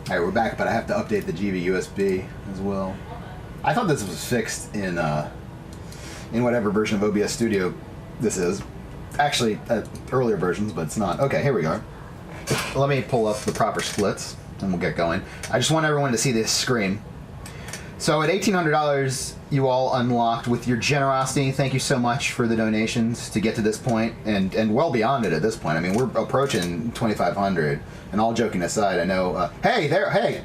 Alright, we're back, but I have to update the GV USB as well. I thought this was fixed in whatever version of OBS Studio this is. Actually, earlier versions, but it's not. Okay, here we go. Let me pull up the proper splits, and we'll get going. I just want everyone to see this screen. So at $1,800, you all unlocked with your generosity. Thank you so much for the donations to get to this point, and well beyond it at this point. I mean, we're approaching 2,500. And all joking aside, I know. Hey there! Hey!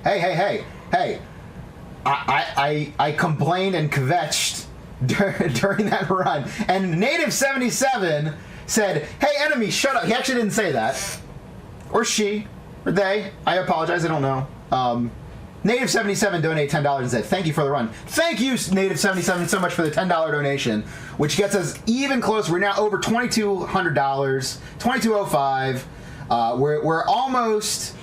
I complained and kvetched during that run, and Native 77 said, "Hey, enemy, shut up." He actually didn't say that, or she, or they. I apologize. I don't know. Native 77 donated $10 and said, "Thank you for the run." Thank you, Native 77, so much for the $10 donation, which gets us even closer. We're now over $2,200, $2,205. We're almost.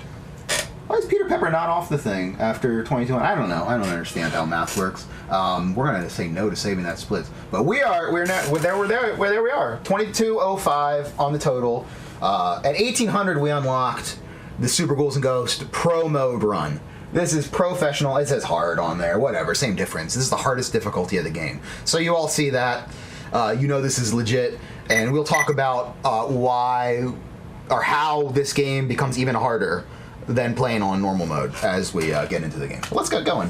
Why is Peter Pepper not off the thing after 22? I don't know. I don't understand how math works. We're gonna say no to saving that split, but we're there we are. 2205 on the total. At 1800, we unlocked the Super Ghouls and Ghosts Pro Mode run. This is professional. It says hard on there. Whatever, same difference. This is the hardest difficulty of the game. So you all see that. You know this is legit, and we'll talk about why or how this game becomes even harder than playing on normal mode as we get into the game. So let's get going.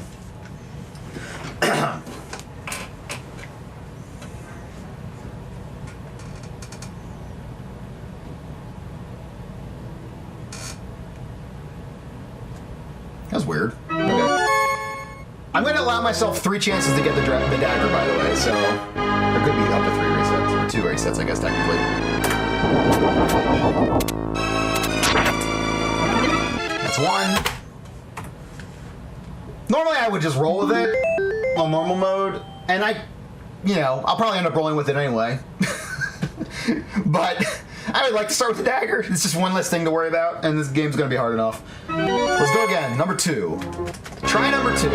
That's weird. Okay. I'm going to allow myself 3 chances to get the dagger, by the way, so there could be up to 3 resets, or 2 resets, I guess, technically. That's 1. Normally I would just roll with it on normal mode, and I'll probably end up rolling with it anyway. But I would like to start with the dagger. It's just one less thing to worry about, and this game's going to be hard enough. Let's go again. Number 2. Try number 2.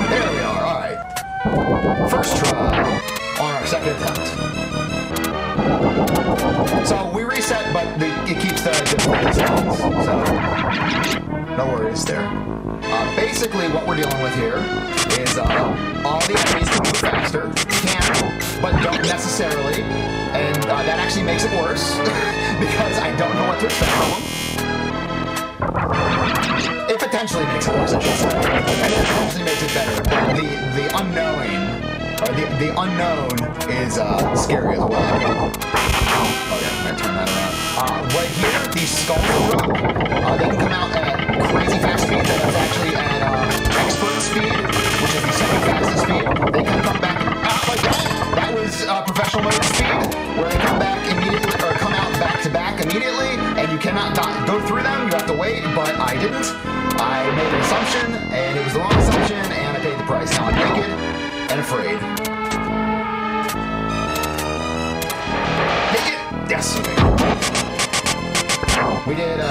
There we are. All right. First try on our second attempt. So we reset, but it keeps the difficulty settings. So no worries there. Basically, what we're dealing with here is all the enemies can move faster, can, but don't necessarily, and that actually makes it worse because I don't know what to expect from them. It potentially makes it worse, I should say, and it potentially makes it better. But the unknowing, or the unknown, is scary as well. Okay, I'm gonna turn that around. Right here, these skulls drop. They can come out at crazy fast speed. That's actually at expert speed, which is the second fastest speed. They can come back like that. That was professional mode speed, where they come back immediately, or come out back to back immediately, and you cannot go through them. You have to wait, but I didn't. I made an assumption, and it was the wrong assumption, and I paid the price. Now I'm naked and afraid. Yes, okay. We did a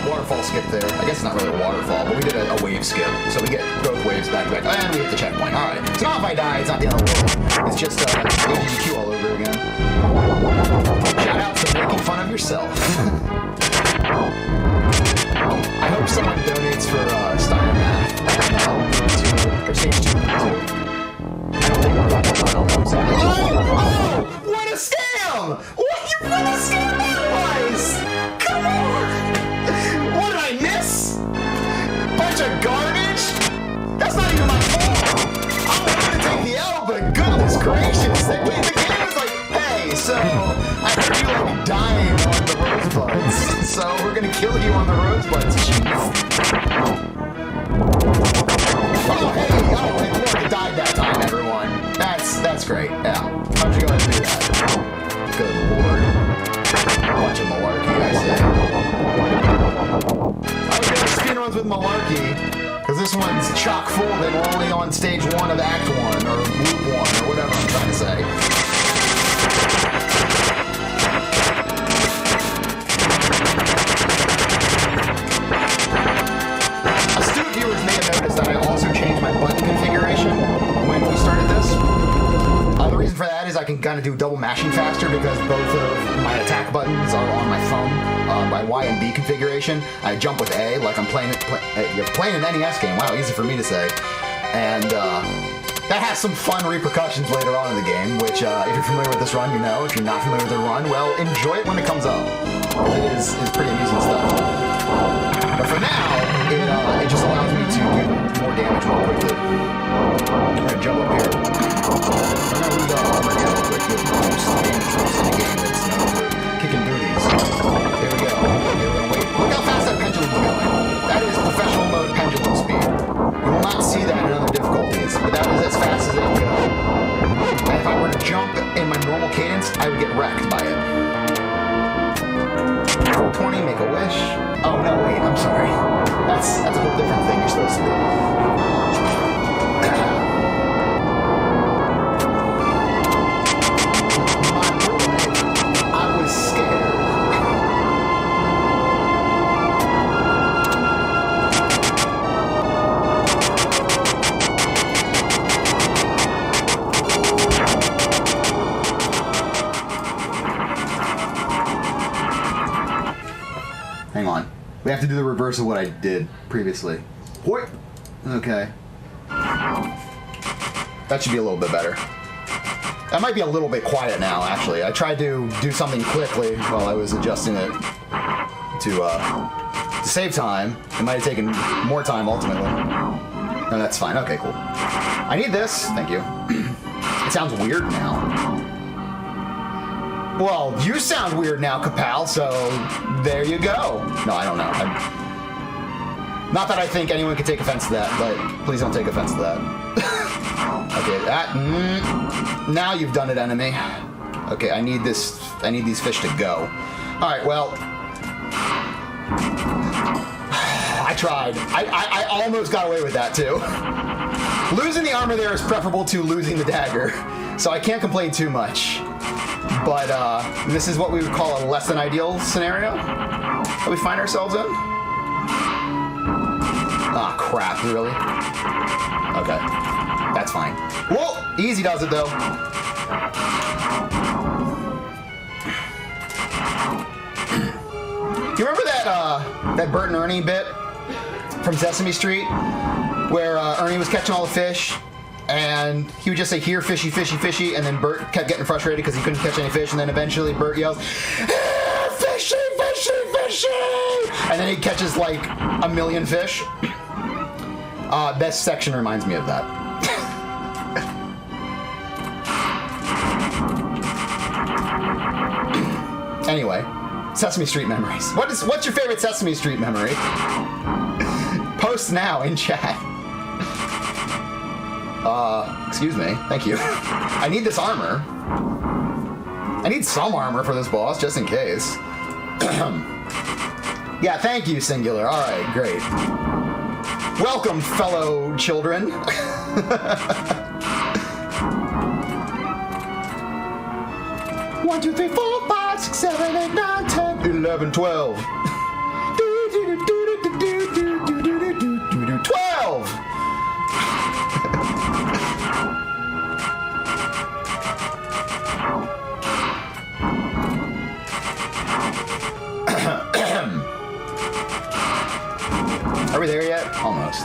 waterfall skip there. I guess it's not really a waterfall, but we did a wave skip. So we get both waves back to back. And we hit the checkpoint. Alright. So now if I die, it's not the end of the world. It's just AGQ all over again. Shout out to making fun of yourself. I hope someone donates for Steiner Math. Or stage 2. I don't think we're about to run on those. Oh! What a scam! What a scam that was! Come on! What did I miss? Bunch of garbage? That's not even my fault! I wanted to take the L, but goodness gracious! The game was like, hey, so I heard you like dying on the rosebuds, so we're gonna kill you on the rosebuds, Oh, hey, look, it died that time, everyone. That's great, yeah. How'd you go ahead and do that? Good lord. Bunch of malarkey, I say. I was doing speedruns with malarkey, because this one's chock full and we're only on stage 1 of Act 1, or Loop 1, or whatever I'm trying to say. Astute viewers may have noticed that I also changed my button configuration when we started this. The reason for that is I can kind of do double mashing faster because both of my attack buttons are on my phone. My Y and B configuration. I jump with A like I'm playing an NES game. Wow, easy for me to say. And that has some fun repercussions later on in the game, which if you're familiar with this run, you know. If you're not familiar with the run, well, enjoy it when it comes up. It's pretty amusing stuff. But for now, it just allows me to do more damage more quickly. I'm gonna jump up here. I'm gonna lose armor again real quick. Good most damage troops in the game that's known for kicking booties. Here we go. Okay, we're gonna wait. Look how fast that pendulum's going. That is professional mode pendulum speed. You will not see that in other difficulties, but that is as fast as it can go. And if I were to jump in my normal cadence, I would get wrecked by it. 420, make a wish. Oh no, wait, I'm sorry. That's a whole different thing you're supposed to do. My boy, I was scared. Hang on. We have to do the reverse of what I did previously. Whoop. Okay. That should be a little bit better. That might be a little bit quiet now, actually. I tried to do something quickly while I was adjusting it to save time. It might have taken more time, ultimately. No, that's fine. Okay, cool. I need this. Thank you. It sounds weird now. Well, you sound weird now, Kapal, so there you go. No, I don't know. Not that I think anyone could take offense to that, but please don't take offense to that. Okay, that... now you've done it, enemy. Okay, I need these fish to go. Alright, well... I tried. I almost got away with that, too. Losing the armor there is preferable to losing the dagger, so I can't complain too much. But this is what we would call a less than ideal scenario that we find ourselves in. Ah, crap, really? Okay, that's fine. Whoa, easy does it though. Do you remember that Bert and Ernie bit from Sesame Street where Ernie was catching all the fish? And he would just say, here, fishy, fishy, fishy, and then Bert kept getting frustrated because he couldn't catch any fish, and then eventually Bert yells, fishy, fishy, fishy! And then he catches like a million fish. This section reminds me of that. Anyway, Sesame Street memories. What's your favorite Sesame Street memory? Post now in chat. Excuse me. Thank you. I need this armor. I need some armor for this boss, just in case. Yeah, thank you, Singular. Alright, great. Welcome, fellow children. 1, 2, 3, 4, 5, 6, 7, 8, 9, 10, 11, 12. 12! Are we there yet? Almost.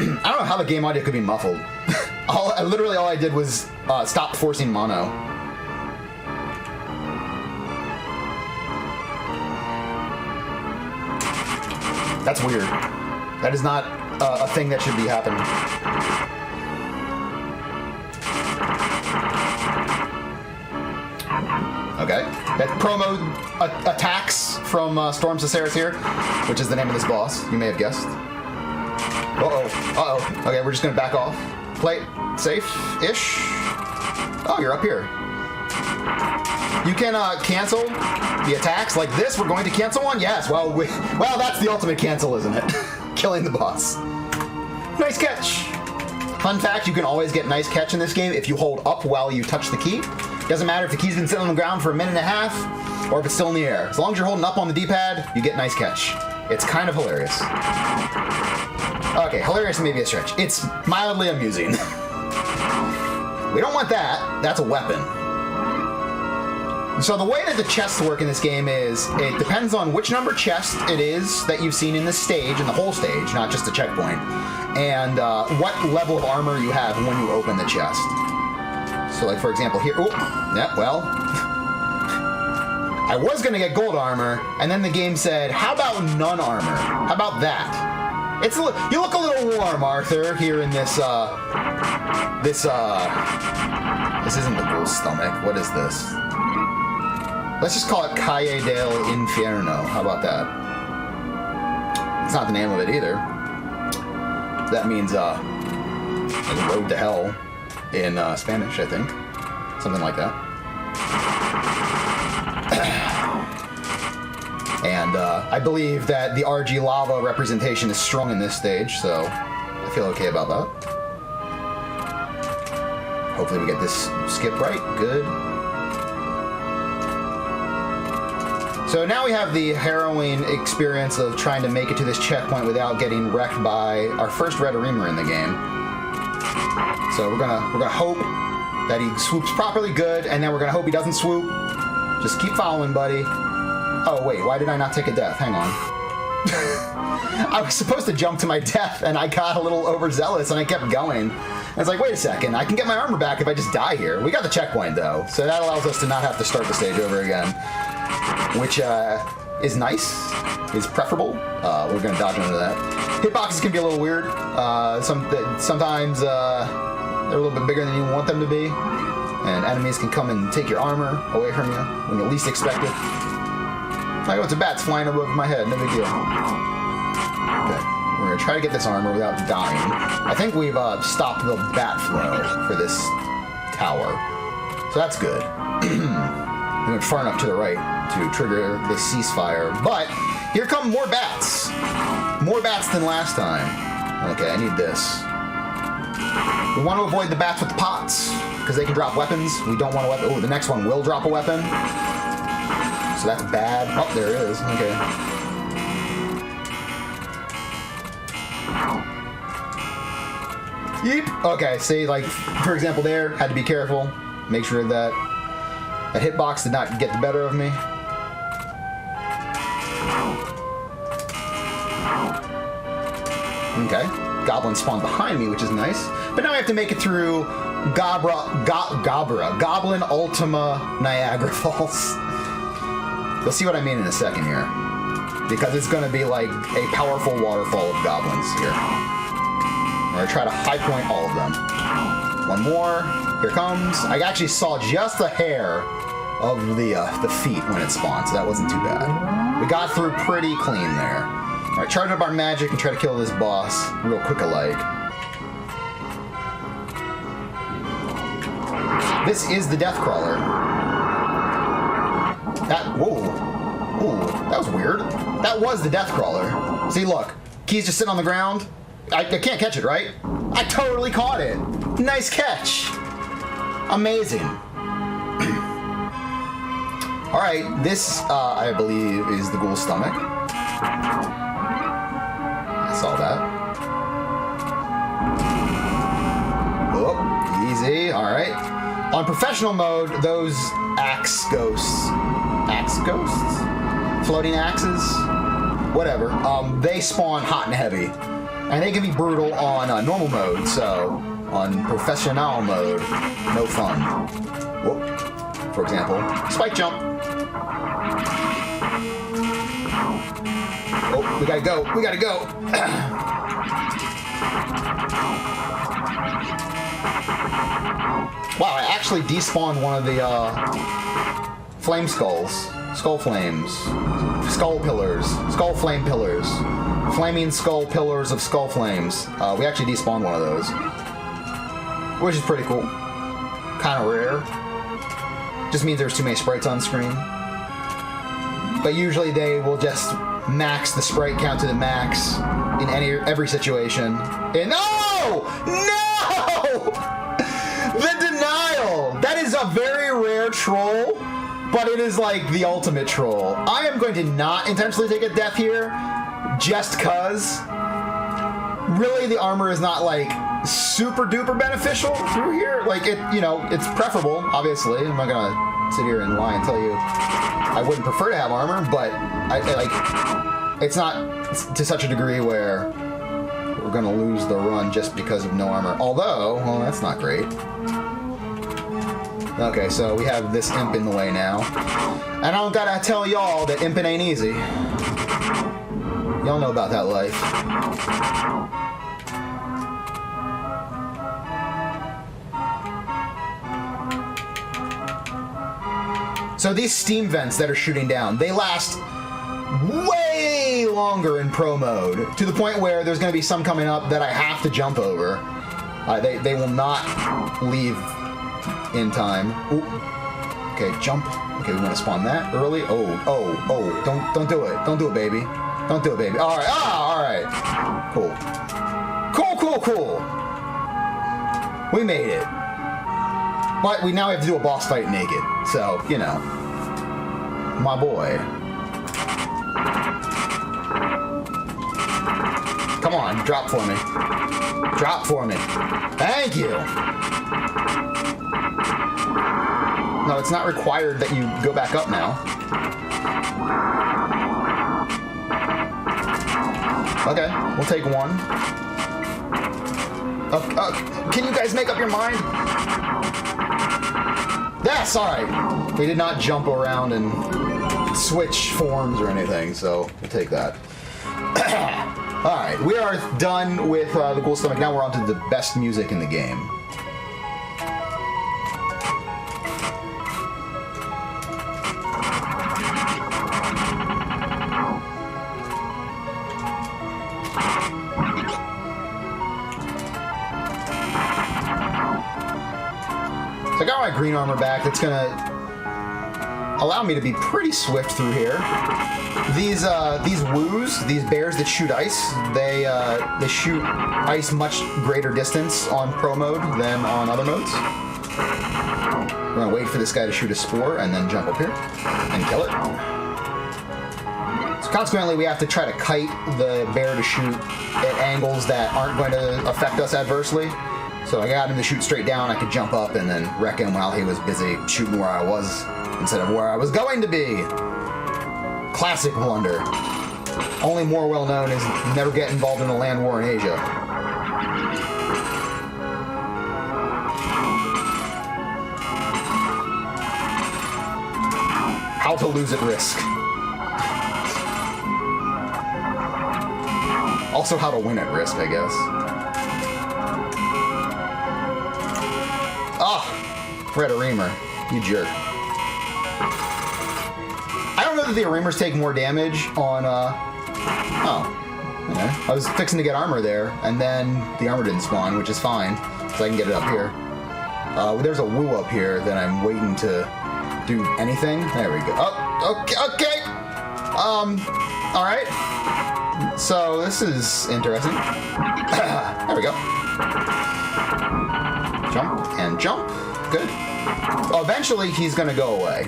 I don't know how the game audio could be muffled. Literally all I did was stop forcing mono. That's weird. That is not a thing that should be happening. Okay. That promo attacks from Storm Caceres here, which is the name of this boss, you may have guessed. Uh-oh. Uh-oh. Okay, we're just gonna back off. Play it safe-ish. Oh, you're up here. You can cancel the attacks like this. We're going to cancel one? Yes. Well, that's the ultimate cancel, isn't it? Killing the boss. Nice catch. Fun fact, you can always get nice catch in this game if you hold up while you touch the key. Doesn't matter if the key's been sitting on the ground for a minute and a half or if it's still in the air. As long as you're holding up on the D-pad, you get nice catch. It's kind of hilarious. Okay, hilarious may be a stretch. It's mildly amusing. We don't want that. That's a weapon. So the way that the chests work in this game is it depends on which number chest it is that you've seen in this stage, in the whole stage, not just the checkpoint, and what level of armor you have when you open the chest. So like for example here, oh, yeah, well, I was gonna get gold armor, and then the game said, how about none armor? How about that? You look a little warm, Arthur, here in this isn't the Ghoul's stomach. What is this? Let's just call it Calle del Infierno. How about that? It's not the name of it either. That means like road to hell in Spanish, I think. Something like that. And I believe that the RG lava representation is strong in this stage, so I feel okay about that. Hopefully we get this skip right. Good. So now we have the harrowing experience of trying to make it to this checkpoint without getting wrecked by our first Red Reamer in the game. So we're gonna hope that he swoops properly, good, and then we're gonna hope he doesn't swoop. Just keep following, buddy. Oh wait, why did I not take a death? Hang on. I was supposed to jump to my death, and I got a little overzealous, and I kept going. I was like, wait a second, I can get my armor back if I just die here. We got the checkpoint though, so that allows us to not have to start the stage over again. Which is nice, is preferable. We're going to dodge into that. Hitboxes can be a little weird. Sometimes they're a little bit bigger than you want them to be. And enemies can come and take your armor away from you when you least expect it. Like, oh, it's a bat's flying above my head, no big deal. Okay, we're going to try to get this armor without dying. I think we've stopped the bat flow for this tower. So that's good. We went far enough to the right to trigger the ceasefire. But here come more bats. More bats than last time. Okay, I need this. We want to avoid the bats with the pots because they can drop weapons. We don't want a weapon. Oh, the next one will drop a weapon. So that's bad. Oh, there it is. Okay. Yeep. Okay, see, like, for example there, had to be careful. Make sure that that hitbox did not get the better of me. Okay. Goblins spawned behind me, which is nice. But now I have to make it through Goblin Ultima Niagara Falls. You'll see what I mean in a second here. Because it's going to be like a powerful waterfall of goblins here. I'm going to try to high point all of them. One more. Here comes. I actually saw just the hair of the feet when it spawned, so that wasn't too bad. We got through pretty clean there. All right, charge up our magic and try to kill this boss real quick alike. This is the Death Crawler. Whoa. Ooh, that was weird. That was the Death Crawler. See, look. Key's just sitting on the ground. I can't catch it, right? I totally caught it. Nice catch. Amazing. All right, this, I believe, is the Ghoul's stomach. I saw that. Oh, easy. All right. On professional mode, those axe ghosts, floating axes, whatever, they spawn hot and heavy, and they can be brutal on normal mode. So on professional mode, no fun. Whoop. For example, spike jump. Oh, we gotta go. We gotta go. Wow, I actually despawned one of the flame skulls. Skull flames. Skull pillars. Skull flame pillars. Flaming skull pillars of skull flames. We actually despawned one of those. Which is pretty cool. Kind of rare. Just means there's too many sprites on screen. But usually they will just max the sprite count to the max in every situation. And no! No! The denial! That is a very rare troll, but it is like the ultimate troll. I am going to not intentionally take a death here, just cause. Really, the armor is not like super duper beneficial through here. Like it, you know, it's preferable, obviously. I'm not gonna sit here and lie and tell you I wouldn't prefer to have armor, but I like it's not to such a degree where we're gonna lose the run just because of no armor. Although, well, that's not great. Okay, so we have this imp in the way now. And I don't gotta tell y'all that imping ain't easy. Y'all know about that life. So these steam vents that are shooting down, they last way longer in pro mode, to the point where there's going to be some coming up that I have to jump over. They will not leave in time. Ooh. Okay, jump. Okay, we want to spawn that early. Oh, don't do it. Don't do it, baby. Don't do it, baby. All right, all right. Cool. Cool. We made it. But we now have to do a boss fight naked. So, you know. My boy. Come on, drop for me. Drop for me. Thank you. No, it's not required that you go back up now. Okay, we'll take one. Can you guys make up your mind? Yes, alright. We did not jump around and switch forms or anything, so we'll take that. Alright, we are done with the Ghoul Stomach. Now we're on to the best music in the game. So I got my green armor back. That's gonna allow me to be pretty swift through here. These woos, these bears that shoot ice, they shoot ice much greater distance on pro mode than on other modes. We're gonna wait for this guy to shoot a spore and then jump up here and kill it. So consequently, we have to try to kite the bear to shoot at angles that aren't going to affect us adversely. So I got him to shoot straight down. I could jump up and then wreck him while he was busy shooting where I was instead of where I was going to be. Classic blunder. Only more well known is never get involved in a land war in Asia. How to lose at risk. Also how to win at risk, I guess. Red Reamer, you jerk. I don't know that the Reamers take more damage on, oh. Okay. I was fixing to get armor there, and then the armor didn't spawn, which is fine, so I can get it up here. There's a woo up here that I'm waiting to do anything. There we go. Oh, okay. Alright. So, this is interesting. There we go. Jump and jump. Good. Eventually, he's gonna go away.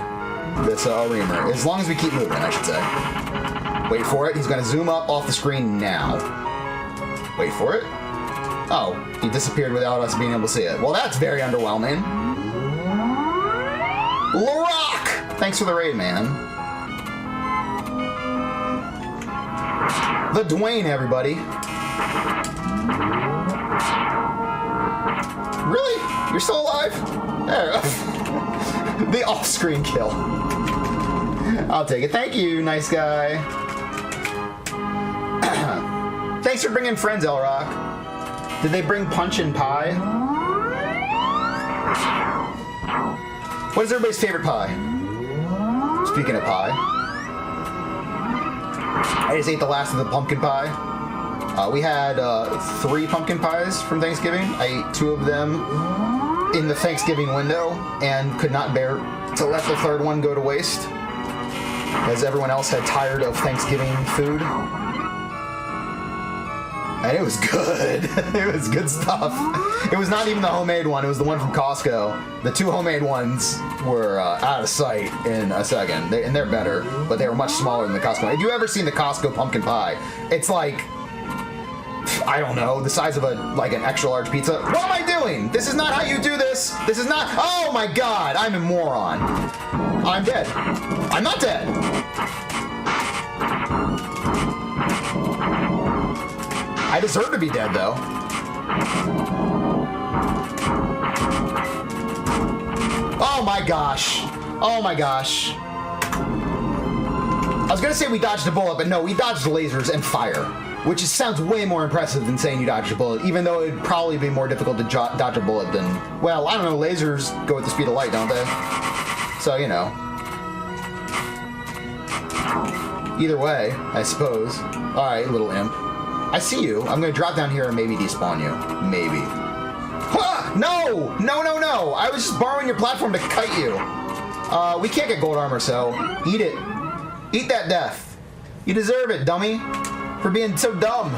This Reamer, as long as we keep moving, I should say. Wait for it. He's gonna zoom up off the screen now. Wait for it. Oh, he disappeared without us being able to see it. Well, that's very underwhelming. Larock! Thanks for the raid, man. The Dwayne, everybody. Really? You're still alive? There. The off-screen kill. I'll take it. Thank you, nice guy. Thanks for bringing friends, Elrock. Did they bring punch and pie? What is everybody's favorite pie? Speaking of pie. I just ate the last of the pumpkin pie. We had 3 pumpkin pies from Thanksgiving. I ate 2 of them in the Thanksgiving window and could not bear to let the 3rd one go to waste, as everyone else had tired of Thanksgiving food. And it was good. It was good stuff. It was not even the homemade one. It was the one from Costco. The 2 homemade ones were out of sight in a second. And they're better, but they were much smaller than the Costco one. Have you ever seen the Costco pumpkin pie? It's like, I don't know, the size of an extra large pizza. What am I doing? This is not how you do this. This is not, oh my God, I'm a moron. I'm dead. I'm not dead. I deserve to be dead, though. Oh my gosh. Oh my gosh. I was gonna say we dodged a bullet, but no, we dodged lasers and fire, which sounds way more impressive than saying you dodged a bullet, even though it'd probably be more difficult to dodge a bullet than, well, I don't know, lasers go at the speed of light, don't they? So, you know. Either way, I suppose. Alright, little imp. I see you. I'm gonna drop down here and maybe despawn you. Maybe. Ah! No! No, no, no! I was just borrowing your platform to kite you. We can't get gold armor, so eat it. Eat that death. You deserve it, dummy. For being so dumb.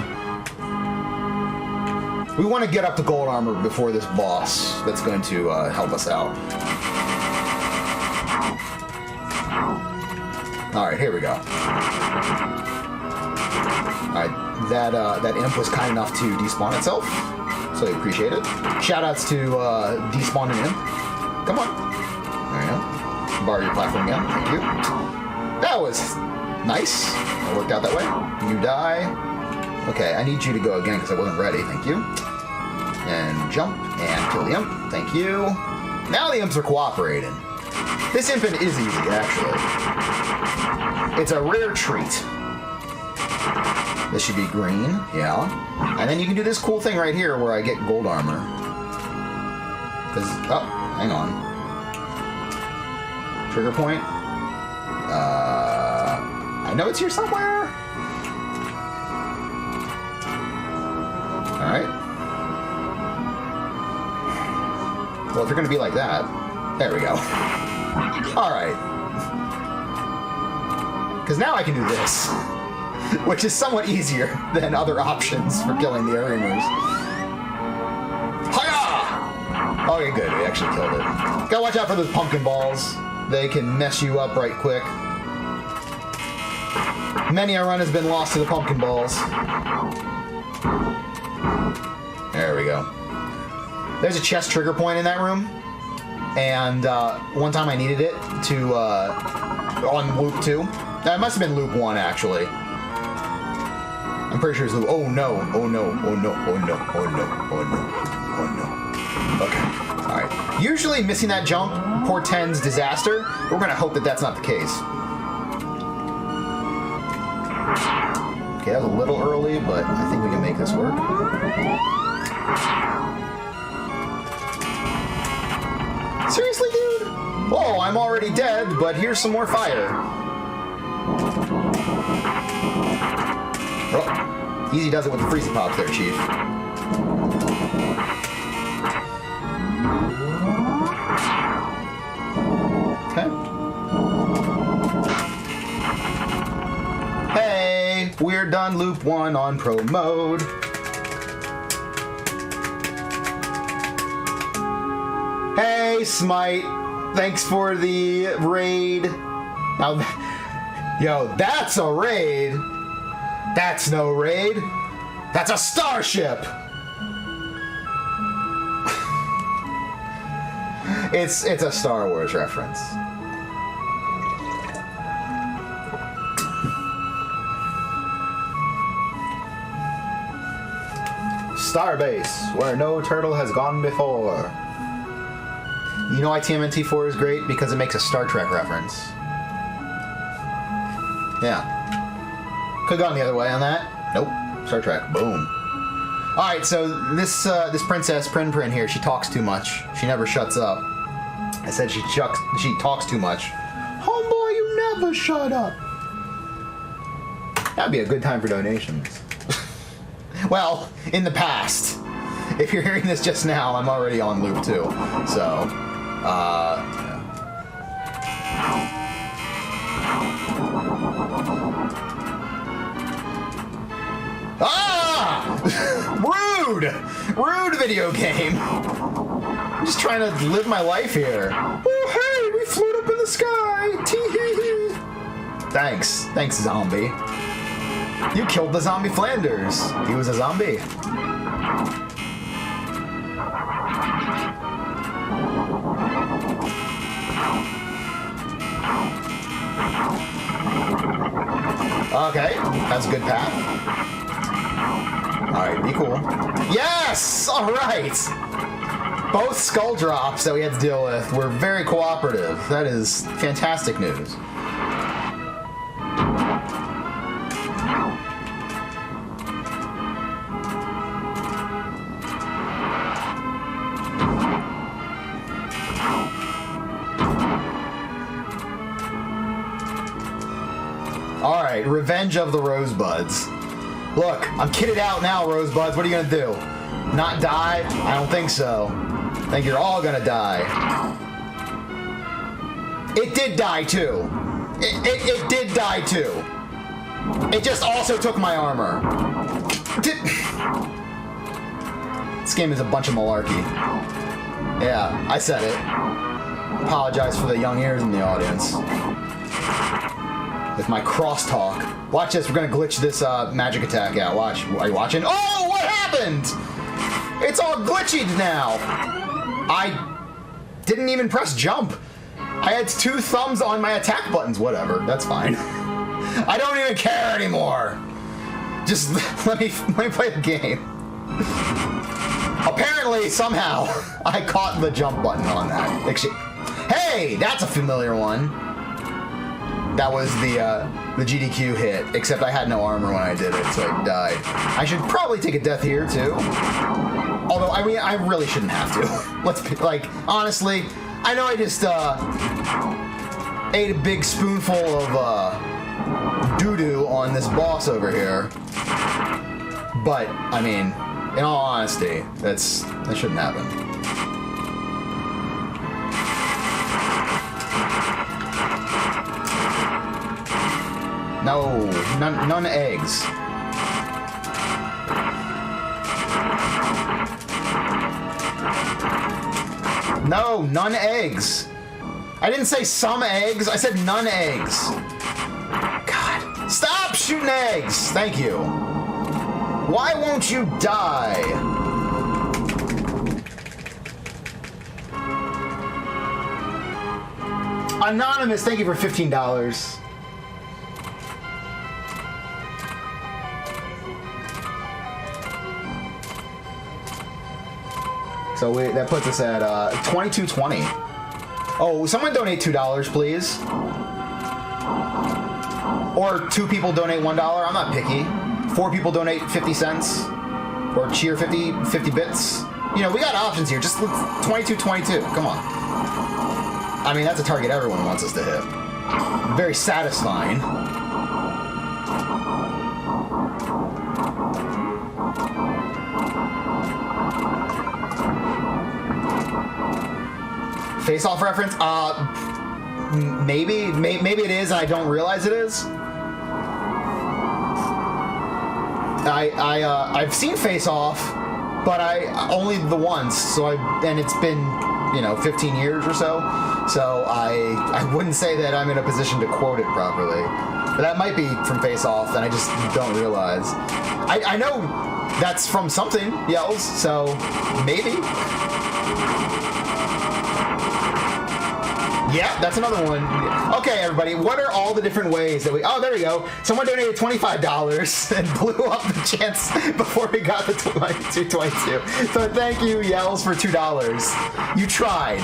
We want to get up to gold armor before this boss that's going to help us out. Alright, here we go. Alright, that imp was kind enough to despawn itself, so I appreciate it. Shoutouts to despawning imp. Come on. There you go. Borrow your platform again. Thank you. That was nice. That worked out that way. You die. Okay, I need you to go again because I wasn't ready. Thank you. And jump and kill the imp. Thank you. Now the imps are cooperating. This imp is easy, actually. It's a rare treat. This should be green, yeah. And then you can do this cool thing right here where I get gold armor. Oh, hang on. Trigger point. I know it's here somewhere. Alright. Well, if you're gonna be like that, there we go. Alright. Because now I can do this. Which is somewhat easier than other options for killing the areamers. Hiya! Okay, good. We actually killed it. Gotta watch out for those pumpkin balls. They can mess you up right quick. Many a run has been lost to the pumpkin balls. There we go. There's a chest trigger point in that room. And one time I needed it to, on loop 2. It must have been loop 1, actually. I'm pretty sure it's loop. Oh no, oh no, oh no, oh no, oh no, oh no, oh no. Okay, alright. Usually missing that jump portends disaster. We're gonna hope that that's not the case. Okay, that was a little early, but I think we can make this work. Seriously, dude? Oh, I'm already dead, but here's some more fire. Oh, easy does it with the freezy pops there, Chief. Okay. Hey, we're done loop 1 on pro mode. Hey, Smite. Thanks for the raid. Now, yo, that's a raid. That's no raid. That's a starship. It's a Star Wars reference. Starbase, where no turtle has gone before. You know why TMNT4 is great? Because it makes a Star Trek reference. Yeah. Could've gone the other way on that. Nope. Star Trek. Boom. Alright, so this princess, Prin here, she talks too much. She never shuts up. I said she talks too much. Homeboy, you never shut up. That'd be a good time for donations. Well, in the past. If you're hearing this just now, I'm already on loop 2. So, yeah. Ah! Rude video game. I'm just trying to live my life here. Oh, hey, we float up in the sky. Tee-hee-hee. Thanks. Thanks, zombie. You killed the zombie Flanders. He was a zombie. Okay, that's a good path. Alright, be cool. Yes! Alright! Both skull drops that we had to deal with were very cooperative. That is fantastic news. Alright, Revenge of the Rosebuds. Look, I'm kitted out now, Rosebuds. What are you gonna do? Not die? I don't think so. I think you're all gonna die. It did die too. It did die too. It just also took my armor. This game is a bunch of malarkey. Yeah, I said it. Apologize for the young ears in the audience. With my crosstalk. Watch this, we're gonna glitch this magic attack out. Watch. Are you watching? Oh, what happened? It's all glitchy now. I didn't even press jump. I had 2 thumbs on my attack buttons. Whatever, that's fine. I don't even care anymore. Just let me play the game. Apparently, somehow, I caught the jump button on that. Hey, that's a familiar one. That was the GDQ hit, except I had no armor when I did it, so I died. I should probably take a death here, too. Although, I mean, I really shouldn't have to. Let's be, like, honestly, I know I just ate a big spoonful of doo-doo on this boss over here. But, I mean, in all honesty, that shouldn't happen. No, none eggs. No, none eggs. I didn't say some eggs, I said none eggs. God, stop shooting eggs! Thank you. Why won't you die? Anonymous, thank you for $15. So that puts us at $22.20. Oh, someone donate $2, please. Or 2 people donate $1. I'm not picky. 4 people donate 50 cents. Or cheer 50 bits. You know, we got options here. Just $22.22. Come on. I mean, that's a target everyone wants us to hit. Very satisfying. Face-off reference? Maybe it is, and I don't realize it is. I've seen Face-off, but only the once. And it's been, 15 years or so. So I wouldn't say that I'm in a position to quote it properly. But that might be from Face-Off, and I just don't realize. I know that's from something, Yells. So maybe. Yeah, that's another one. Okay, everybody, what are all the different ways that we... Oh, there we go. Someone donated $25 and blew up the chance before we got the 222. So thank you, Yells, for $2. You tried.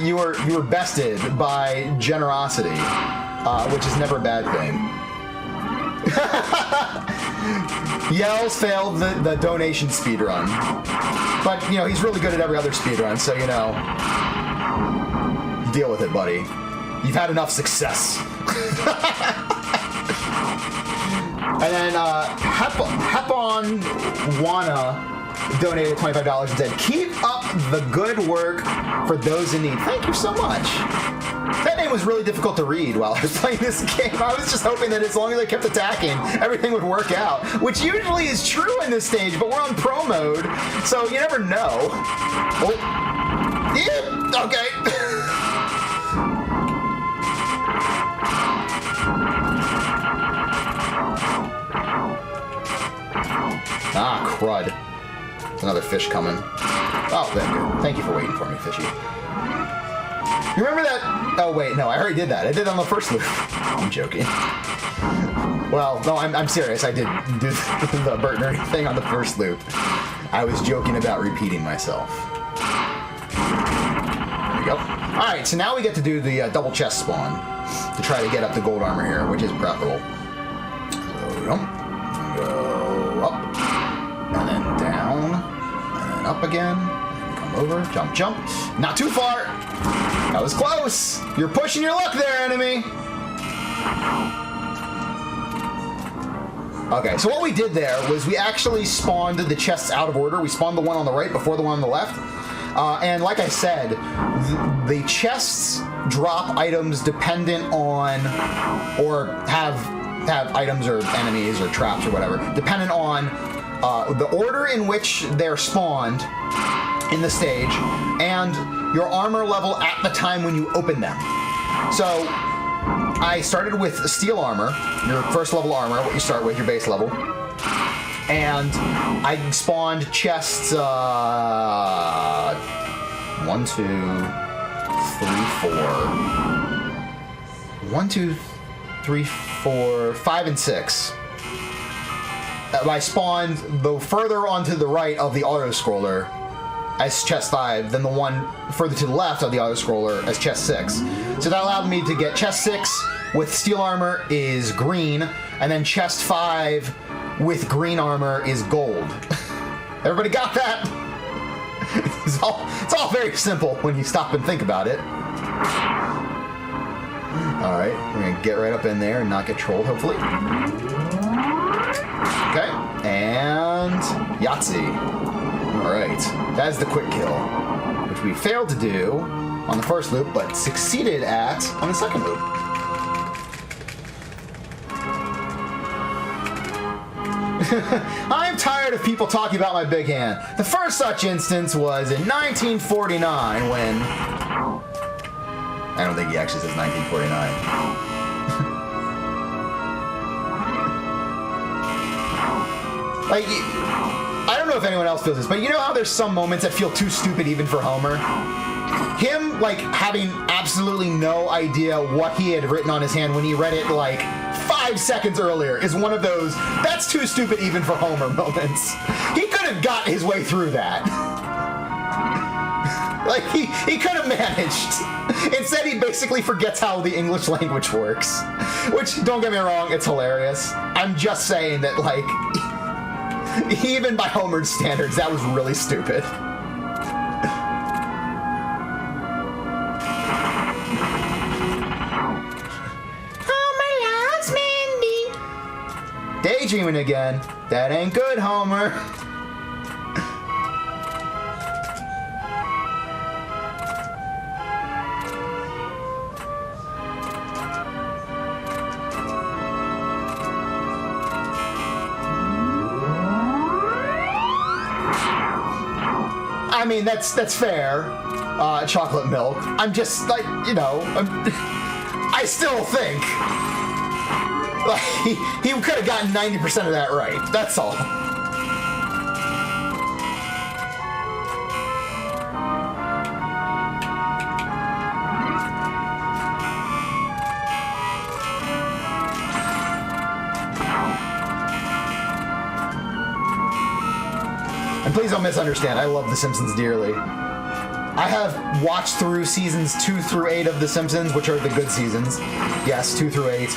You were bested by generosity, which is never a bad thing. Yells failed the donation speedrun. But, he's really good at every other speedrun, so, deal with it, buddy. You've had enough success. And then Hepon Wana donated $25 and said, "Keep up the good work for those in need." Thank you so much. That name was really difficult to read while I was playing this game. I was just hoping that as long as I kept attacking, everything would work out, which usually is true in this stage, but we're on pro mode, so you never know. Oh. Yeah, okay. Ah, crud. There's another fish coming. Oh, thank you for waiting for me, fishy. You remember that? Oh, wait, no, I already did that. I did it on the first loop. I'm joking. Well, no, I'm serious. I did do the Bert and Ernie thing on the first loop. I was joking about repeating myself. There we go. All right, so now we get to do the double chest spawn to try to get up the gold armor here, which is preferable. So, go up, and then down, and then up again. Come over, jump, jump. Not too far. That was close. You're pushing your luck there, enemy. Okay, so what we did there was we actually spawned the chests out of order. We spawned the one on the right before the one on the left. And like I said, the chests drop items dependent on, or have items or enemies or traps or whatever, dependent on the order in which they're spawned in the stage and your armor level at the time when you open them. So I started with steel armor, your first level armor, what you start with, your base level. And I spawned chests 1, 2, 3, 4. 1, 2, 3, 4, 5, and 6. I spawned the further onto the right of the auto-scroller as chest 5, then the one further to the left of the auto-scroller as chest 6. So that allowed me to get chest 6 with steel armor is green, and then chest 5 with green armor is gold. Everybody got that? It's all very simple when you stop and think about it. Alright, we're going to get right up in there and not get trolled, hopefully. Okay, and Yahtzee. Alright, that's the quick kill, which we failed to do on the first loop, but succeeded at on the second loop. I'm tired of people talking about my big hand. The first such instance was in 1949 when... I don't think he actually says 1949. Like, I don't know if anyone else feels this, but you know how there's some moments that feel too stupid even for Homer? Him, like, having absolutely no idea what he had written on his hand when he read it, like, 5 seconds earlier is one of those, that's too stupid even for Homer moments. He could have got his way through that. Like, he could have managed. Instead, he basically forgets how the English language works. Which, don't get me wrong, it's hilarious. I'm just saying that, like, even by Homer's standards, that was really stupid. Homer loves Mindy. Daydreaming again. That ain't good, Homer. I mean, that's fair, chocolate milk. I'm just, like, you know, I still think, like, he could have gotten 90% of that right. That's all. And please don't misunderstand, I love The Simpsons dearly. I have watched through seasons 2 through 8 of The Simpsons, which are the good seasons. Yes, 2 through 8.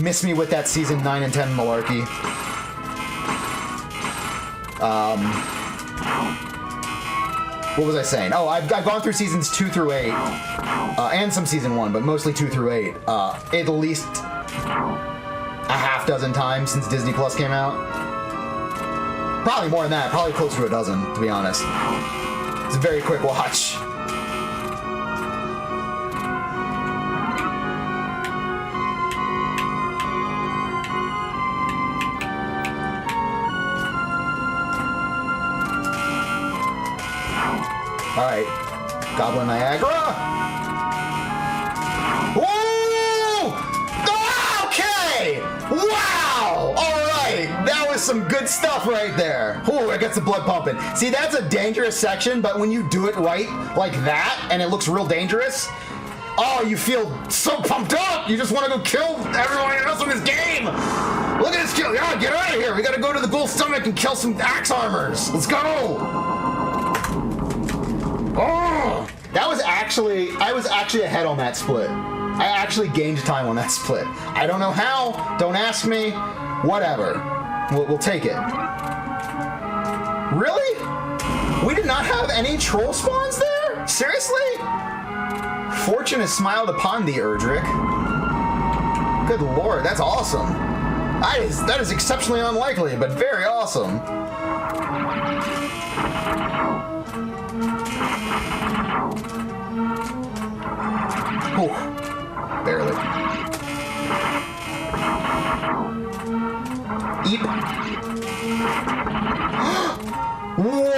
Miss me with that season 9 and 10 malarkey. What was I saying? Oh, I've gone through seasons 2 through 8. And some season 1, but mostly 2 through 8. At least a half dozen times since Disney Plus came out. Probably more than that. Probably close to a dozen, to be honest. It's a very quick watch. Alright. Goblin Niagara. Whoa! Okay! Wow! Alright! That was some good stuff right there. Ooh, it gets the blood pumping. See, that's a dangerous section, but when you do it right like that, and it looks real dangerous, oh, you feel so pumped up! You just want to go kill everyone else in this game! Look at this kill! Yeah, get out of here! We gotta go to the ghoul stomach and kill some axe armors! Let's go! Oh! That was actually... I was actually ahead on that split. I actually gained time on that split. I don't know how. Don't ask me. Whatever. We'll take it. Really? We did not have any troll spawns there? Seriously? Fortune has smiled upon thee, Erdrick. Good lord, that's awesome. That is exceptionally unlikely, but very awesome. Ooh, barely. Eep. Whoa!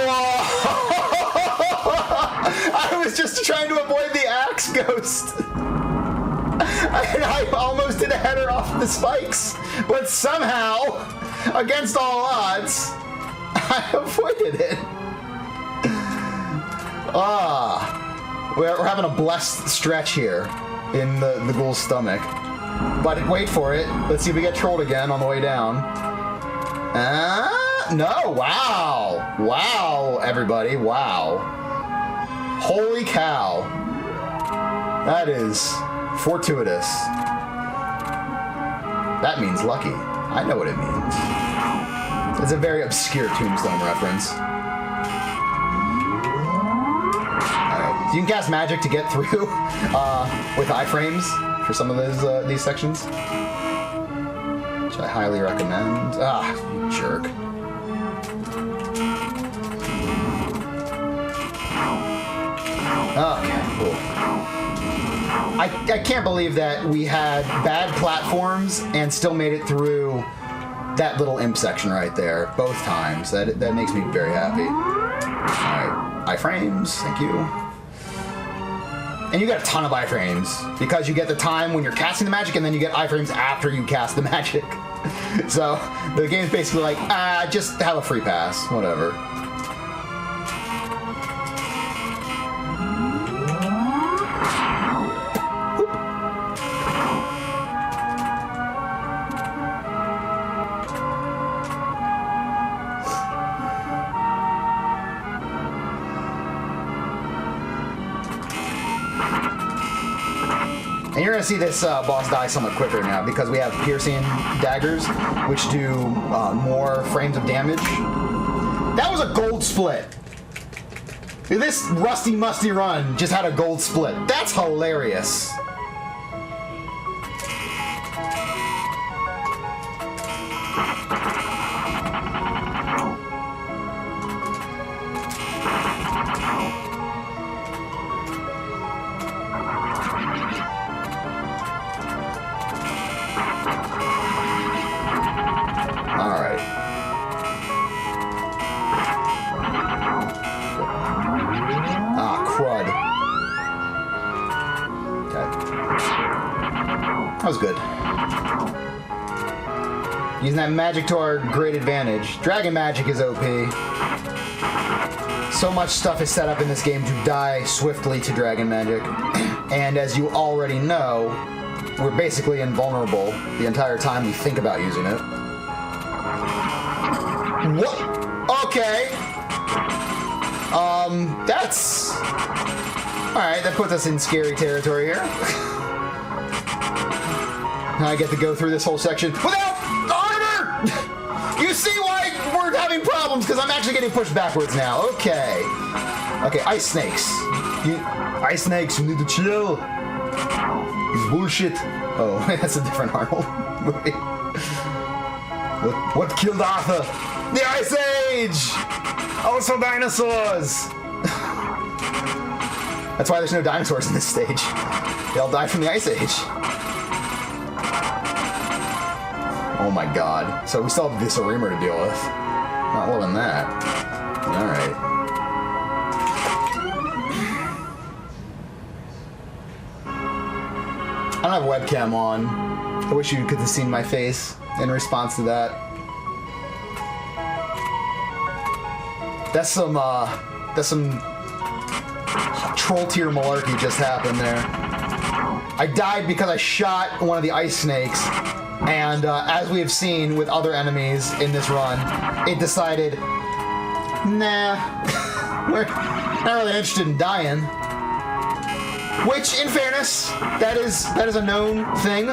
I was just trying to avoid the axe ghost. And I almost did a header off the spikes, but somehow, against all odds, I avoided it. We're having a blessed stretch here in the ghoul's stomach. But wait for it. Let's see if we get trolled again on the way down. No, wow. Wow, everybody, wow. Holy cow. That is fortuitous. That means lucky. I know what it means. It's a very obscure Tombstone reference. Alright, so you can cast magic to get through with iframes for some of these sections, which I highly recommend. Ah, you jerk. Okay, cool. I can't believe that we had bad platforms and still made it through that little imp section right there both times. That makes me very happy. Alright, iframes, thank you. And you get a ton of iframes because you get the time when you're casting the magic and then you get iframes after you cast the magic. So the game's basically like, just have a free pass, whatever. And you're going to see this boss die somewhat quicker now because we have piercing daggers, which do more frames of damage. That was a gold split. This rusty musty run just had a gold split. That's hilarious. That was good. Using that magic to our great advantage. Dragon magic is OP. So much stuff is set up in this game to die swiftly to dragon magic. And as you already know, we're basically invulnerable the entire time we think about using it. What? Okay. That's... Alright, that puts us in scary territory here. I get to go through this whole section without armor! You see why we're having problems, because I'm actually getting pushed backwards now. Okay. Okay, ice snakes. Ice snakes, you need to chill. It's bullshit. Oh, that's a different Arnold movie. What killed Arthur? The Ice Age! Also dinosaurs! That's why there's no dinosaurs in this stage. They all died from the Ice Age. Oh my god. So we still have this Reamer to deal with. Not loving that. Alright. have a webcam on. I wish you could have seen my face in response to that. That's some troll tier malarkey just happened there. I died because I shot one of the ice snakes, and as we have seen with other enemies in this run, it decided, nah, we're not really interested in dying. Which, in fairness, that is a known thing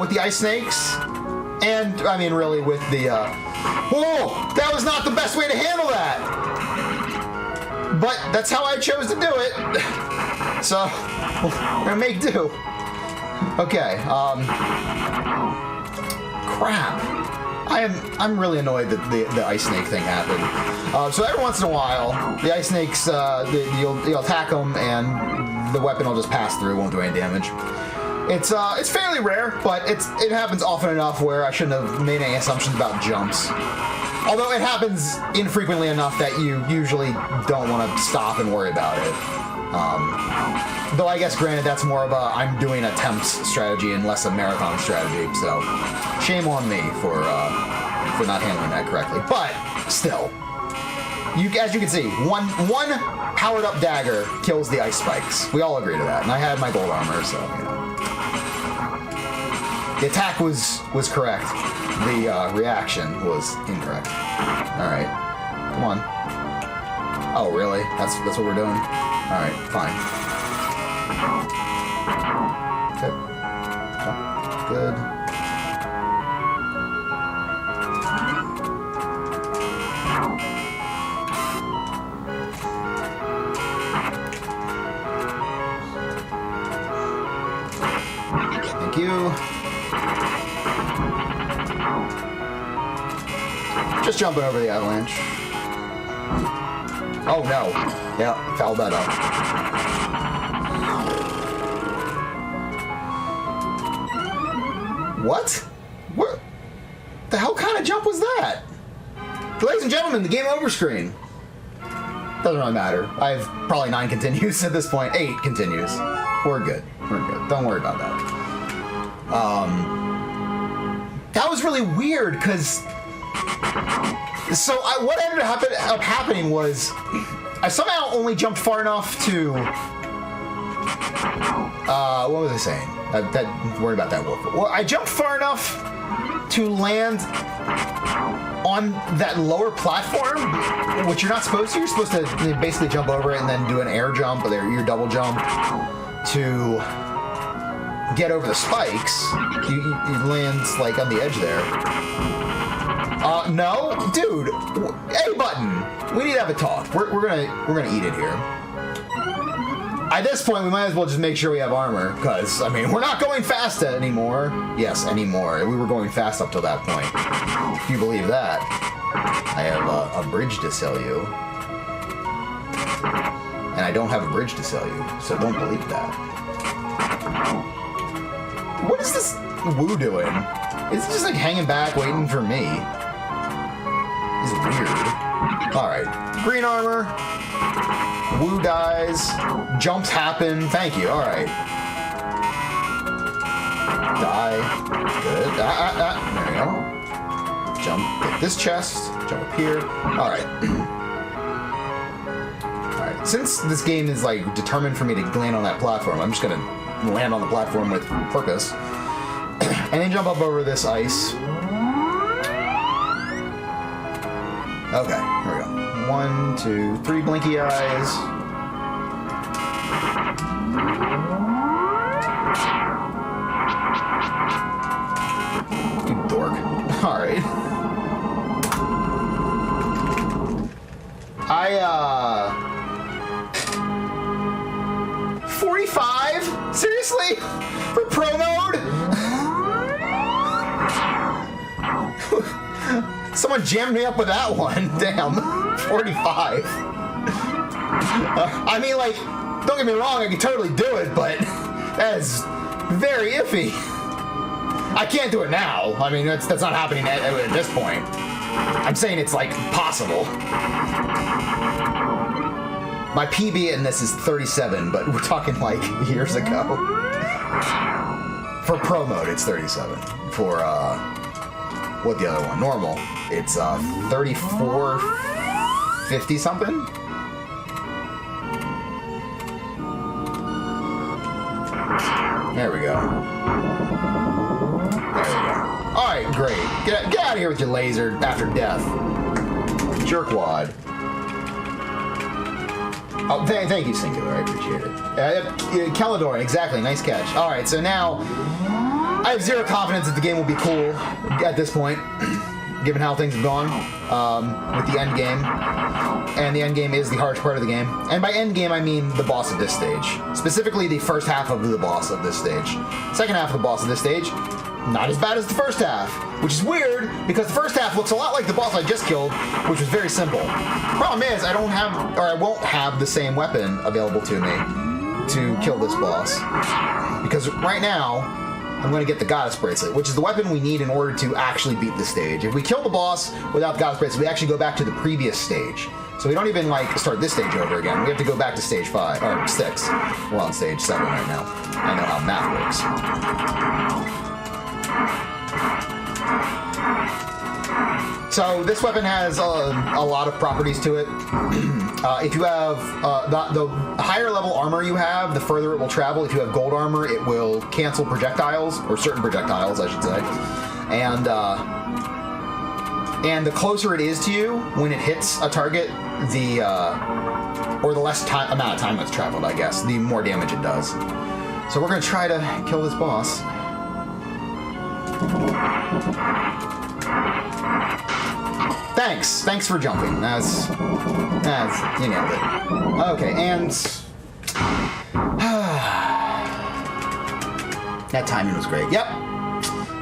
with the ice snakes, and I mean really with the. Whoa! That was not the best way to handle that. But that's how I chose to do it. So we're gonna make do. Okay. Crap. I'm really annoyed that the ice snake thing happened. So every once in a while, the ice snakes, you'll attack them and the weapon will just pass through, won't do any damage. It's fairly rare, but it happens often enough where I shouldn't have made any assumptions about jumps. Although it happens infrequently enough that you usually don't want to stop and worry about it. Though I guess, granted, that's more of a I'm doing attempts strategy and less a marathon strategy. So shame on me for not handling that correctly. But still, as you can see, one powered up dagger kills the ice spikes. We all agree to that, and I had my gold armor, so you know. The attack was correct. The reaction was incorrect. All right, come on. Oh, really? That's what we're doing? All right, fine. Okay. Oh, good. Thank you. Just jumping over the avalanche. Oh no. Yeah, fouled that up. What? What the hell kind of jump was that? Ladies and gentlemen, the game over screen. Doesn't really matter. I have probably 9 continues at this point. 8 continues. We're good. We're good. Don't worry about that. That was really weird, because... So what ended up happening was I somehow only jumped far enough to... what was I saying? Worried about that wolf. Well, I jumped far enough to land on that lower platform, which you're not supposed to. You're supposed to basically jump over it and then do an air jump, or your double jump, to get over the spikes. You land like on the edge there. No, dude. A button. We need to have a talk. We're gonna eat it here. At this point, we might as well just make sure we have armor, because I mean, we're not going fast anymore. Yes, anymore. We were going fast up till that point. If you believe that, I have a bridge to sell you, and I don't have a bridge to sell you, so don't believe that. What is this Woo doing? Is he just like hanging back, waiting for me? He's weird. Alright. Green armor. Woo dies. Jumps happen. Thank you. Alright. Die. Good. There we go. Jump. Get this chest. Jump up here. Alright. Alright. Since this game is like determined for me to land on that platform, I'm just gonna land on the platform with purpose. And then jump up over this ice. Okay, here we go. 1, 2, 3 blinky eyes. You dork. Alright. 45? Seriously? For pro mode? Someone jammed me up with that one. Damn. 45. I mean, like, don't get me wrong, I can totally do it, but that is very iffy. I can't do it now. I mean, that's not happening at this point. I'm saying it's, like, possible. My PB in this is 37, but we're talking, like, years ago. For pro mode, it's 37. For, what the other one? Normal, it's 34.50 something? There we go. There we go. Alright, great. Get out of here with your laser after death. Jerkwad. Oh, thank you, Singular. I appreciate it. Calador, exactly. Nice catch. Alright, so now I have zero confidence that the game will be cool at this point, given how things have gone with the end game. And the end game is the hardest part of the game. And by end game, I mean the boss of this stage. Specifically, the first half of the boss of this stage. Second half of the boss of this stage, not as bad as the first half, which is weird because the first half looks a lot like the boss I just killed, which was very simple. Problem is, I won't have the same weapon available to me to kill this boss, because right now I'm going to get the Goddess Bracelet, which is the weapon we need in order to actually beat the stage. If we kill the boss without the Goddess Bracelet, we actually go back to the previous stage. So we don't even like start this stage over again. We have to go back to stage 5 or 6. We're on stage 7 right now. I know how math works. So this weapon has a lot of properties to it. If you have the higher level armor you have, the further it will travel. If you have gold armor, it will cancel projectiles, or certain projectiles, I should say. And the closer it is to you when it hits a target, or the less amount of time it's traveled, I guess, the more damage it does. So we're gonna try to kill this boss. Thanks for jumping. That's you nailed it. Okay, and that timing was great. Yep,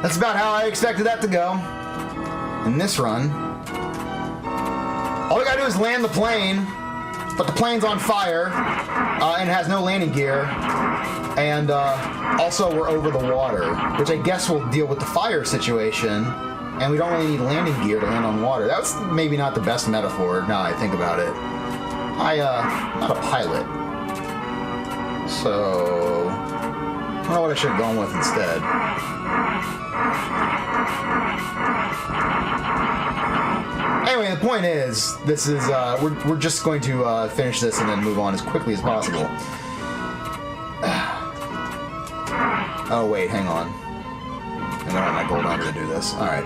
that's about how I expected that to go. In this run, all we gotta do is land the plane, but the plane's on fire and has no landing gear, and also we're over the water, which I guess will deal with the fire situation. And we don't really need landing gear to land on water. That's maybe not the best metaphor now I think about it. I'm not a pilot. So, I don't know what I should have gone with instead. Anyway, the point is, this is, we're just going to finish this and then move on as quickly as possible. Oh wait, hang on. I don't have my gold armor to do this. Alright.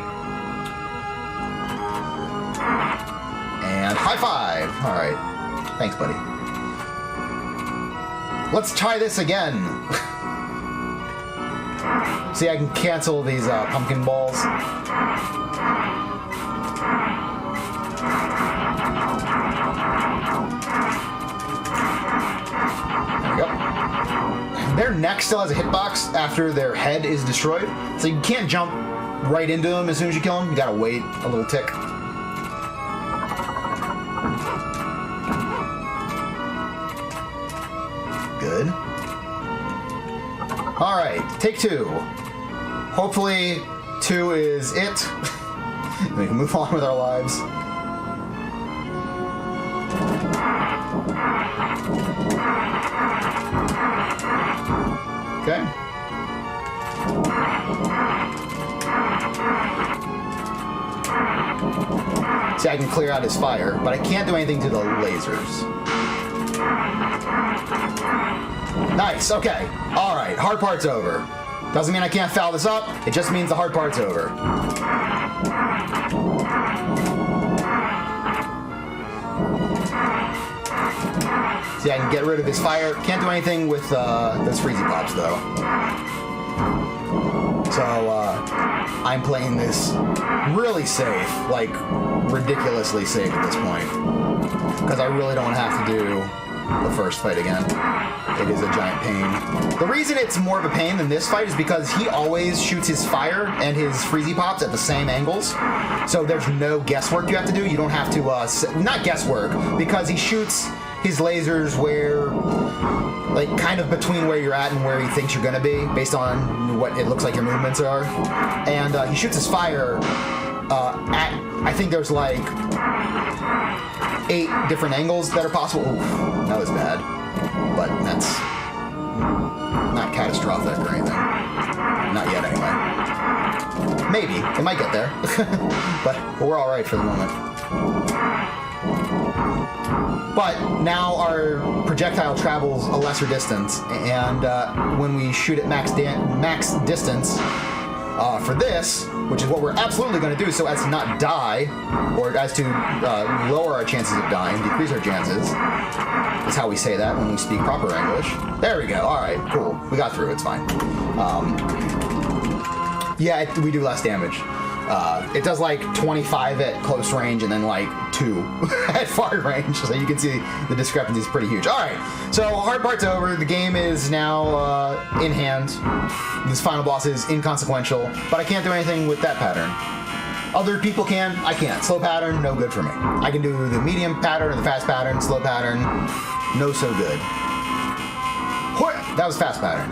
And high five! Alright. Thanks, buddy. Let's try this again. See, I can cancel these pumpkin balls. There we go. Their neck still has a hitbox after their head is destroyed, so you can't jump right into them as soon as you kill them. You gotta wait a little tick. Good. Alright, take 2. Hopefully 2 is it. We can move on with our lives. Okay. See, I can clear out his fire, but I can't do anything to the lasers. Nice, okay. Alright, hard part's over. Doesn't mean I can't foul this up, it just means the hard part's over. See, I can get rid of his fire. Can't do anything with those Freezy Pops, though. So, I'm playing this really safe, like, ridiculously safe at this point. Because I really don't have to do the first fight again. It is a giant pain. The reason it's more of a pain than this fight is because he always shoots his fire and his Freezy Pops at the same angles. So there's no guesswork you have to do. You don't have to, not guesswork, because he shoots his lasers where, like, kind of between where you're at and where he thinks you're gonna be, based on what it looks like your movements are. And he shoots his fire at, I think there's like 8 different angles that are possible. Ooh, that was bad. But that's Not catastrophic or anything. Not yet, anyway. Maybe. It might get there. but we're all right for the moment. But now our projectile travels a lesser distance, and when we shoot at max distance for this, which is what we're absolutely going to do so as to not die, or as to lower our chances of dying, decrease our chances, is how we say that when we speak proper English. There we go. All right, cool. We got through. It's fine. Yeah, we do less damage. It does like 25 at close range and then like 2 at far range, so you can see the discrepancy is pretty huge. All right, so hard part's over. The game is now in hand. This final boss is inconsequential, but I can't do anything with that pattern. Other people can, I can't. Slow pattern, no good for me. I can do the medium pattern or the fast pattern. Slow pattern, no so good. That was fast pattern.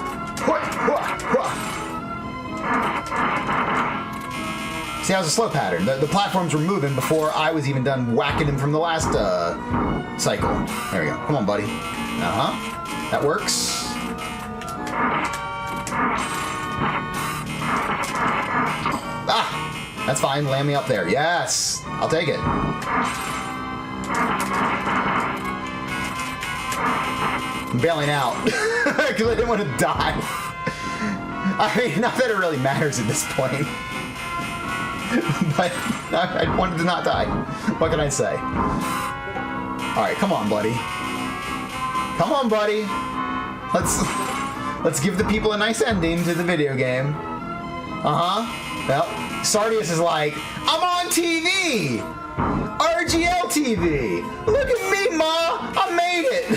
See, that was a slow pattern. The platforms were moving before I was even done whacking him from the last cycle. There we go. Come on, buddy. Uh-huh. That works. Ah! That's fine. Land me up there. Yes! I'll take it. I'm bailing out. Because I didn't want to die. I mean, not that it really matters at this point. But I wanted to not die. What can I say? Alright, come on, buddy. Come on, buddy. Let's give the people a nice ending to the video game. Uh-huh. Well, Sardius is like, I'm on TV! RGLtv! Look at me, Ma! I made it!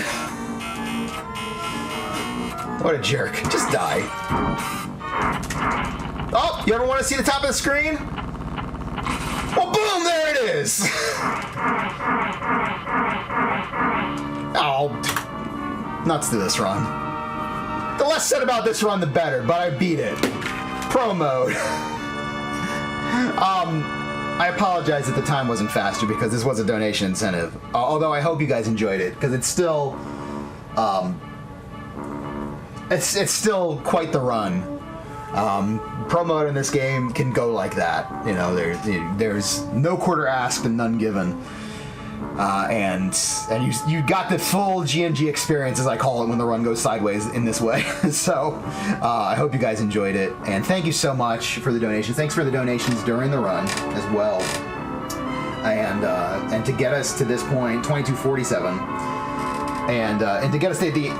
What a jerk. Just die. Oh, you ever want to see the top of the screen? Well, boom, there it is! Oh, nuts to this run. The less said about this run, the better, but I beat it. Pro mode. I apologize that the time wasn't faster because this was a donation incentive. Although I hope you guys enjoyed it, because it's still, it's still quite the run. Pro mode in this game can go like that. You know, there's no quarter asked and none given. And you got the full GNG experience, as I call it, when the run goes sideways in this way. So I hope you guys enjoyed it, and thank you so much for the donations. Thanks for the donations during the run as well. And to get us to this point, 2247, and to get us to the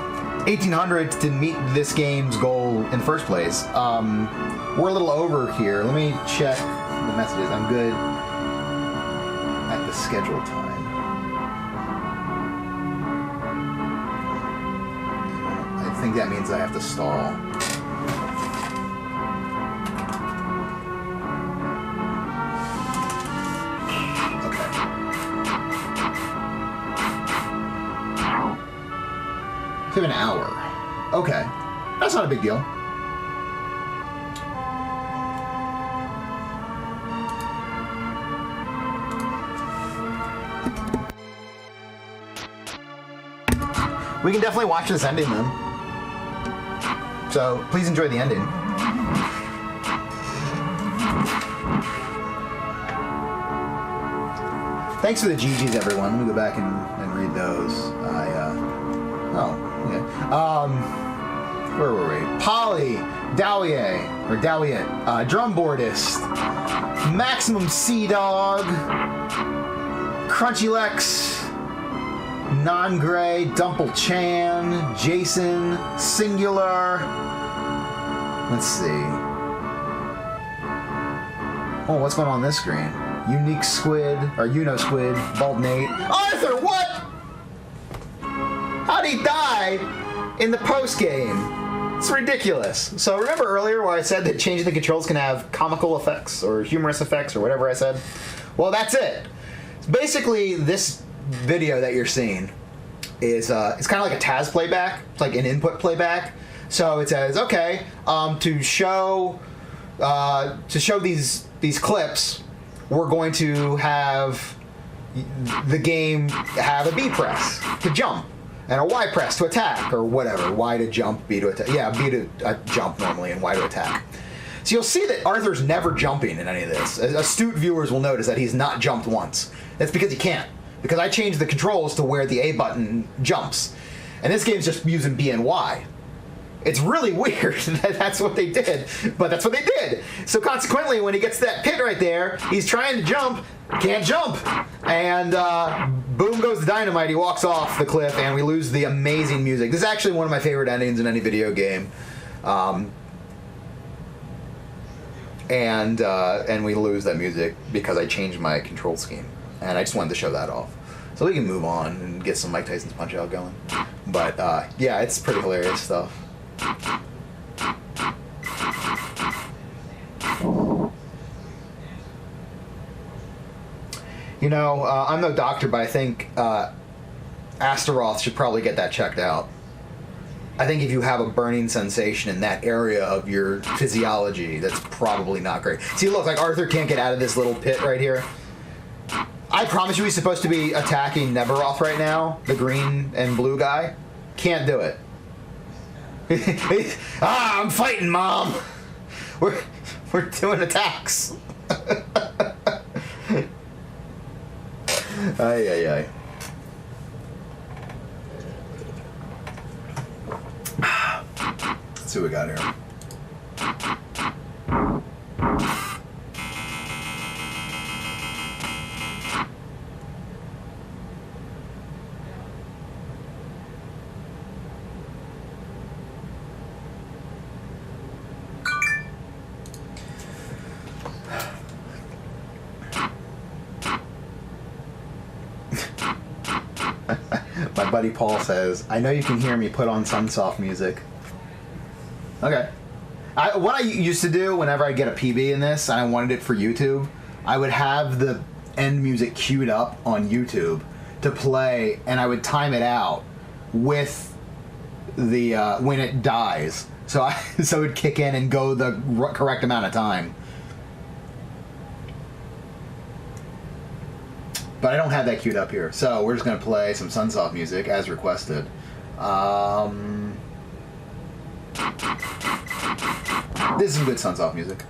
1800s to meet this game's goal in the first place. We're a little over here. Let me check the messages. I'm good at the schedule time. I think that means I have to stall. Okay. So we have an hour. Okay. That's not a big deal. We can definitely watch this ending then. So please enjoy the ending. Thanks for the GGs, everyone. Let me go back and read those. Where were we? Polly, Dowier, or Dowiet, Drumboardist, Maximum Sea Dog, Crunchy Lex, Non-Gray, Dumple Chan, Jason, Singular. Let's see. Oh, what's going on this screen? Unique Squid, or Uno Squid, Bald Nate. Arthur, what? How'd he die in the post game? It's ridiculous. So remember earlier where I said that changing the controls can have comical effects or humorous effects or whatever I said? Well, that's it. Basically, this video that you're seeing is it's kind of like a TAS playback. It's like an input playback. So it says, okay, to show these clips, we're going to have the game have a B press to jump. and a Y press to attack, or whatever. Y to jump, B to attack. Yeah, B to jump normally, and Y to attack. So you'll see that Arthur's never jumping in any of this. Astute viewers will notice that he's not jumped once. That's because he can't. Because I changed the controls to where the A button jumps. And this game's just using B and Y. It's really weird that that's what they did, but that's what they did. So consequently, when he gets to that pit right there, he's trying to jump, can't jump, and boom goes the dynamite. He walks off the cliff, and we lose the amazing music. This is actually one of my favorite endings in any video game. And we lose that music because I changed my control scheme, and I just wanted to show that off. So we can move on and get some Mike Tyson's Punch Out going. But yeah, it's pretty hilarious stuff. You know, I'm no doctor, but I think Astaroth should probably get that checked out. I think if you have a burning sensation in that area of your physiology, that's probably not great. See, look, like Arthur can't get out of this little pit right here. I promise you he's supposed to be attacking Neveroth right now, the green and blue guy. Can't do it. I'm fighting, Mom. We're doing attacks. Ay, ay, ay. Let's see what we got here. My buddy Paul says, I know you can hear me, put on Sunsoft music. Okay. What I used to do whenever I get a PB in this, and I wanted it for YouTube, I would have the end music queued up on YouTube to play, and I would time it out with the when it dies. So so it would kick in and go the correct amount of time. But I don't have that queued up here, so we're just going to play some Sunsoft music as requested. This is some good Sunsoft music.